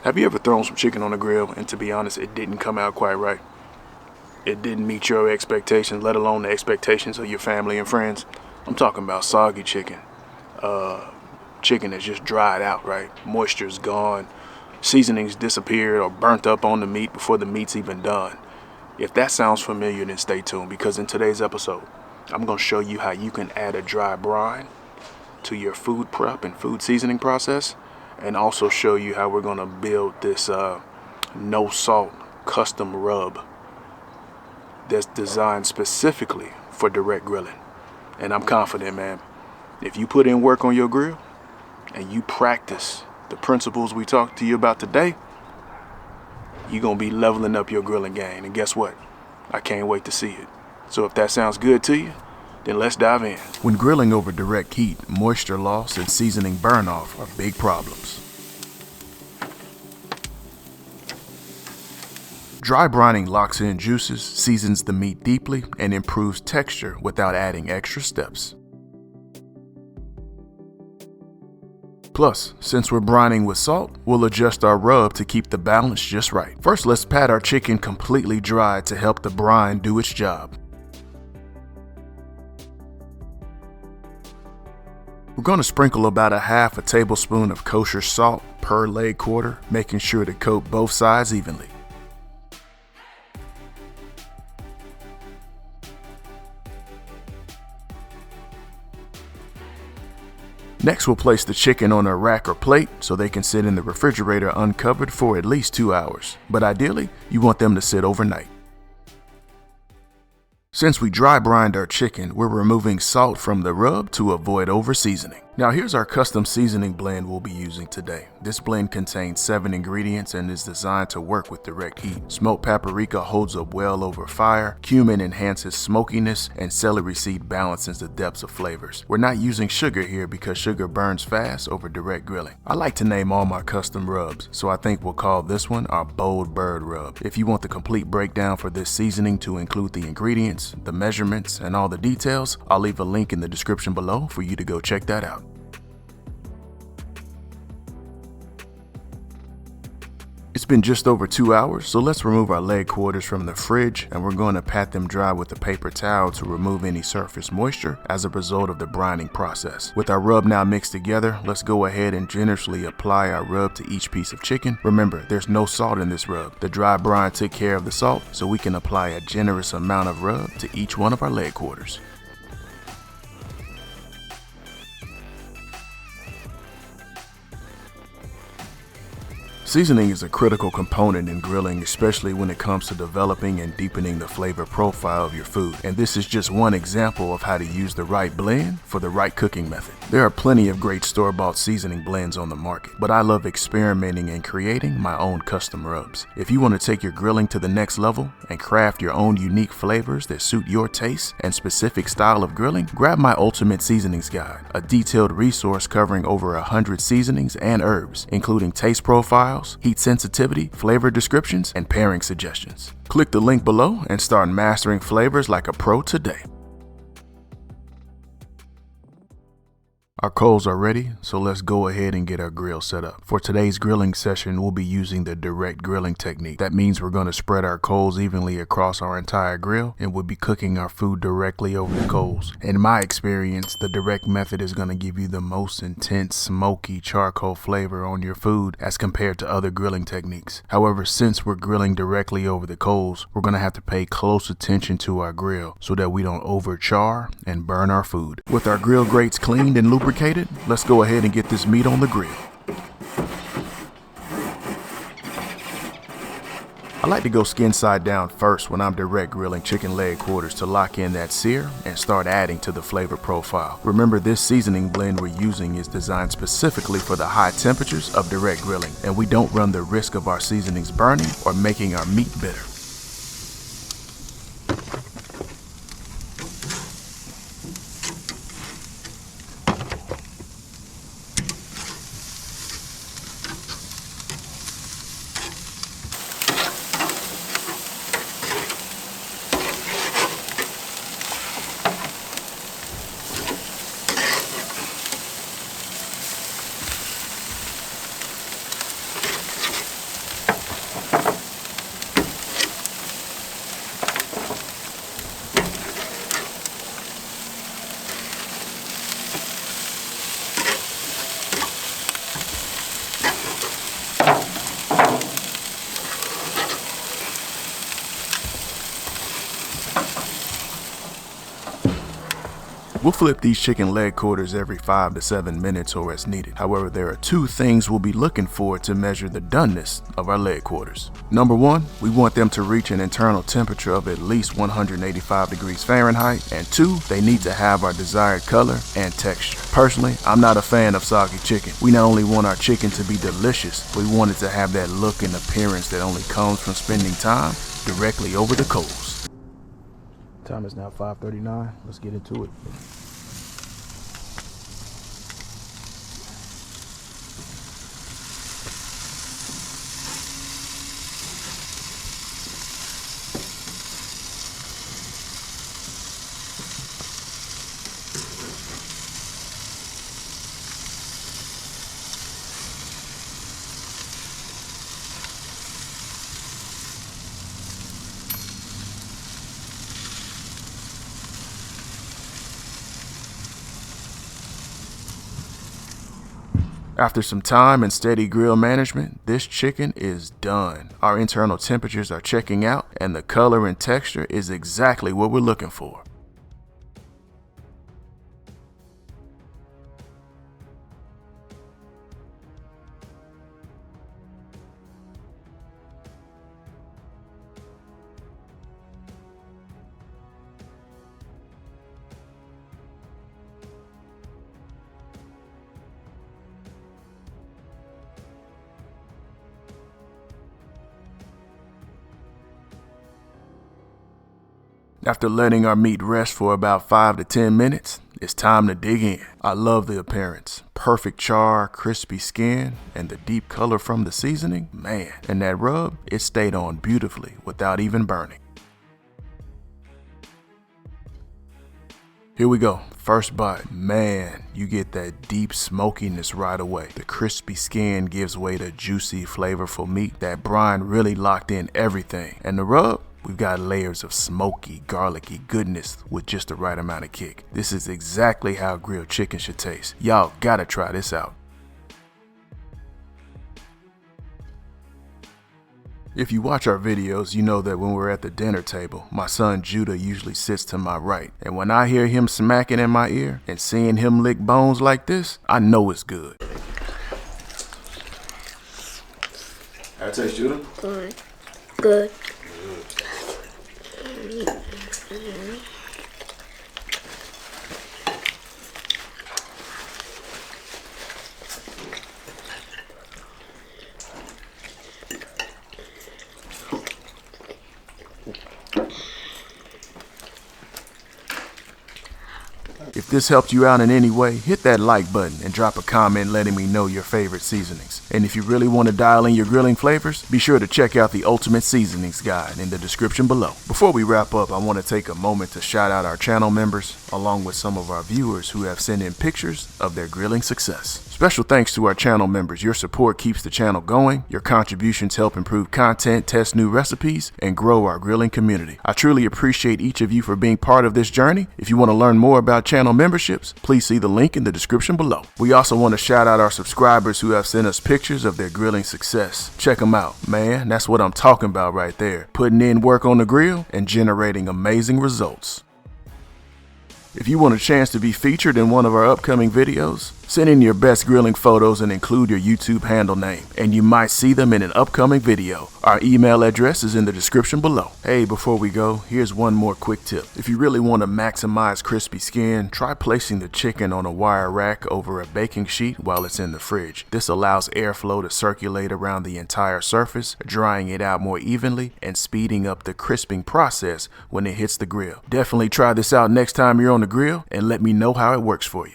Have you ever thrown some chicken on the grill and, to be honest, it didn't come out quite right? It didn't meet your expectations, let alone the expectations of your family and friends? I'm talking about soggy chicken. Chicken that's just dried out, right? Moisture's gone, seasonings disappeared or burnt up on the meat before the meat's even done. If that sounds familiar, then stay tuned, because in today's episode, I'm going to show you how you can add a dry brine to your food prep and food seasoning process, and also show you how we're going to build this no salt custom rub that's designed specifically for direct grilling. And I'm confident, man, if you put in work on your grill and you practice the principles we talked to you about today, you're going to be leveling up your grilling game. And guess what? I can't wait to see it. So if that sounds good to you, then let's dive in. When grilling over direct heat, moisture loss and seasoning burn off are big problems. Dry brining locks in juices, seasons the meat deeply, and improves texture without adding extra steps. Plus, since we're brining with salt, we'll adjust our rub to keep the balance just right. First, let's pat our chicken completely dry to help the brine do its job. We're going to sprinkle about a half a tablespoon of kosher salt per leg quarter, making sure to coat both sides evenly. Next, we'll place the chicken on a rack or plate so they can sit in the refrigerator uncovered for at least 2 hours, but ideally, you want them to sit overnight. Since we dry brined our chicken, we're removing salt from the rub to avoid over-seasoning. Now here's our custom seasoning blend we'll be using today. This blend contains 7 ingredients and is designed to work with direct heat. Smoked paprika holds up well over fire, cumin enhances smokiness, and celery seed balances the depths of flavors. We're not using sugar here because sugar burns fast over direct grilling. I like to name all my custom rubs, so I think we'll call this one our Bold Bird Rub. If you want the complete breakdown for this seasoning to include the ingredients, the measurements, and all the details, I'll leave a link in the description below for you to go check that out. It's been just over 2 hours, so let's remove our leg quarters from the fridge, and we're going to pat them dry with a paper towel to remove any surface moisture as a result of the brining process. With our rub now mixed together, let's go ahead and generously apply our rub to each piece of chicken. Remember, there's no salt in this rub. The dry brine took care of the salt, so we can apply a generous amount of rub to each one of our leg quarters. Seasoning is a critical component in grilling, especially when it comes to developing and deepening the flavor profile of your food. And this is just one example of how to use the right blend for the right cooking method. There are plenty of great store-bought seasoning blends on the market, but I love experimenting and creating my own custom rubs. If you want to take your grilling to the next level and craft your own unique flavors that suit your taste and specific style of grilling, grab my Ultimate Seasonings Guide, a detailed resource covering over 100 seasonings and herbs, including taste profiles, heat sensitivity, flavor descriptions, and pairing suggestions. Click the link below and start mastering flavors like a pro today. Our coals are ready, so let's go ahead and get our grill set up. For today's grilling session, we'll be using the direct grilling technique. That means we're going to spread our coals evenly across our entire grill, and we'll be cooking our food directly over the coals. In my experience, the direct method is going to give you the most intense, smoky charcoal flavor on your food as compared to other grilling techniques. However, since we're grilling directly over the coals, we're going to have to pay close attention to our grill so that we don't overchar and burn our food. With our grill grates cleaned and lubricated, let's go ahead and get this meat on the grill. I like to go skin side down first when I'm direct grilling chicken leg quarters to lock in that sear and start adding to the flavor profile. Remember, this seasoning blend we're using is designed specifically for the high temperatures of direct grilling, and we don't run the risk of our seasonings burning or making our meat bitter. We'll flip these chicken leg quarters every 5 to 7 minutes or as needed. However, there are 2 things we'll be looking for to measure the doneness of our leg quarters. Number 1, we want them to reach an internal temperature of at least 185 degrees Fahrenheit, and 2, they need to have our desired color and texture. Personally, I'm not a fan of soggy chicken. We not only want our chicken to be delicious, we want it to have that look and appearance that only comes from spending time directly over the coals. Time is now 5:39. Let's get into it. After some time and steady grill management, this chicken is done. Our internal temperatures are checking out, and the color and texture is exactly what we're looking for. After letting our meat rest for about 5 to 10 minutes, it's time to dig in. I love the appearance. Perfect char, crispy skin, and the deep color from the seasoning. Man, and that rub, it stayed on beautifully without even burning. Here we go. First bite. Man, you get that deep smokiness right away. The crispy skin gives way to juicy, flavorful meat. That brine really locked in everything. And the rub? We've got layers of smoky, garlicky goodness with just the right amount of kick. This is exactly how grilled chicken should taste. Y'all gotta try this out. If you watch our videos, you know that when we're at the dinner table, my son Judah usually sits to my right. And when I hear him smacking in my ear and seeing him lick bones like this, I know it's good. How it taste, Judah? Good. Good. If this helped you out in any way, hit that like button and drop a comment letting me know your favorite seasonings. And if you really want to dial in your grilling flavors, be sure to check out the Ultimate Seasonings Guide in the description below. Before we wrap up, I want to take a moment to shout out our channel members, along with some of our viewers who have sent in pictures of their grilling success. Special thanks to our channel members. Your support keeps the channel going. Your contributions help improve content, test new recipes, and grow our grilling community. I truly appreciate each of you for being part of this journey. If you want to learn more about channel memberships, please see the link in the description below. We also want to shout out our subscribers who have sent us pictures of their grilling success. Check them out. Man, that's what I'm talking about right there. Putting in work on the grill and generating amazing results. If you want a chance to be featured in one of our upcoming videos, send in your best grilling photos and include your YouTube handle name, and you might see them in an upcoming video. Our email address is in the description below. Hey, before we go, here's one more quick tip. If you really want to maximize crispy skin, try placing the chicken on a wire rack over a baking sheet while it's in the fridge. This allows airflow to circulate around the entire surface, drying it out more evenly and speeding up the crisping process when it hits the grill. Definitely try this out next time you're on the grill and let me know how it works for you.